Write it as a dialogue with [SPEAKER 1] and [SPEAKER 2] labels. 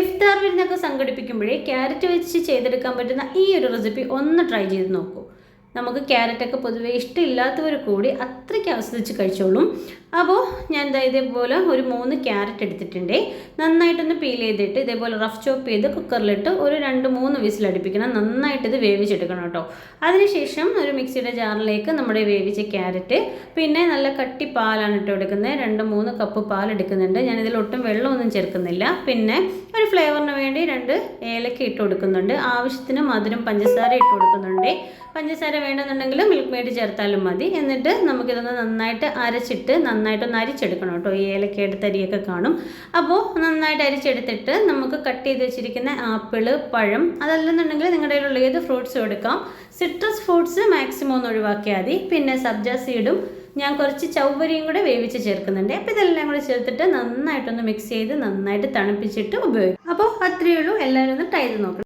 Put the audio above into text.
[SPEAKER 1] ഇഫ്താർ വിരുന്നൊക്കെ സംഘടിപ്പിക്കുമ്പോഴേ carrot വെച്ച് ചെയ്തെടുക്കാൻ പറ്റുന്ന ഈ ഒരു റെസിപ്പി ഒന്ന് ട്രൈ ചെയ്ത് നോക്കൂ. നമുക്ക് ക്യാരറ്റൊക്കെ പൊതുവേ ഇഷ്ടമില്ലാത്തവർ കൂടി അത്രയ്ക്ക് ആസ്വദിച്ച് കഴിച്ചോളും. അപ്പോൾ ഞാൻ ഇതേപോലെ ഒരു 3 ക്യാരറ്റ് എടുത്തിട്ടുണ്ട്. നന്നായിട്ടൊന്ന് പീൽ ചെയ്തിട്ട് ഇതേപോലെ റഫ് ചോപ്പ് ചെയ്ത് കുക്കറിലിട്ട് ഒരു 2-3 വിസിലടുപ്പിക്കണം. നന്നായിട്ടിത് വേവിച്ചെടുക്കണം കേട്ടോ. അതിനുശേഷം ഒരു മിക്സിയുടെ ജാറിലേക്ക് നമ്മുടെ വേവിച്ച ക്യാരറ്റ്, പിന്നെ നല്ല കട്ടി പാലാണ് ഇട്ട് കൊടുക്കുന്നത്. 2-3 കപ്പ് പാൽ എടുക്കുന്നുണ്ട്. ഞാനിതിൽ ഒട്ടും വെള്ളമൊന്നും ചേർക്കുന്നില്ല. പിന്നെ ഒരു ഫ്ലേവറിന് വേണ്ടി 2 ഏലക്ക ഇട്ട് കൊടുക്കുന്നുണ്ട്. ആവശ്യത്തിന് മധുരം പഞ്ചസാര ഇട്ട് കൊടുക്കുന്നുണ്ട്. പഞ്ചസാര വേണമെന്നുണ്ടെങ്കിൽ മിൽക്ക് മെയ്ഡ് ചേർത്താലും മതി. എന്നിട്ട് നമുക്കിതൊന്ന് നന്നായിട്ട് നന്നായിട്ടൊന്ന് അരിച്ചെടുക്കണം കേട്ടോ. ഈ ഏലക്കയുടെ തരിയൊക്കെ കാണും. അപ്പോൾ നന്നായിട്ട് അരിച്ചെടുത്തിട്ട് നമുക്ക് കട്ട് ചെയ്ത് വെച്ചിരിക്കുന്ന ആപ്പിള്, പഴം, അതല്ലെന്നുണ്ടെങ്കിൽ നിങ്ങളുടെ കയ്യിലുള്ള ഏത് ഫ്രൂട്ട്സും എടുക്കാം. സിട്രസ് ഫ്രൂട്ട്സ് മാക്സിമം ഒന്ന് ഒഴിവാക്കിയാൽ മതി. പിന്നെ സബ്ജ സീഡും ഞാൻ കുറച്ച് ചൗവരിയും കൂടെ വേവിച്ച് ചേർക്കുന്നുണ്ട്. അപ്പോൾ ഇതെല്ലാം കൂടെ ചേർത്തിട്ട് നന്നായിട്ടൊന്ന് മിക്സ് ചെയ്ത് നന്നായിട്ട് തണുപ്പിച്ചിട്ട് ഉപയോഗിക്കും. അപ്പോൾ അത്രയേ ഉള്ളൂ. എല്ലാവരും ഒന്ന് ട്രൈ ചെയ്ത് നോക്കണം.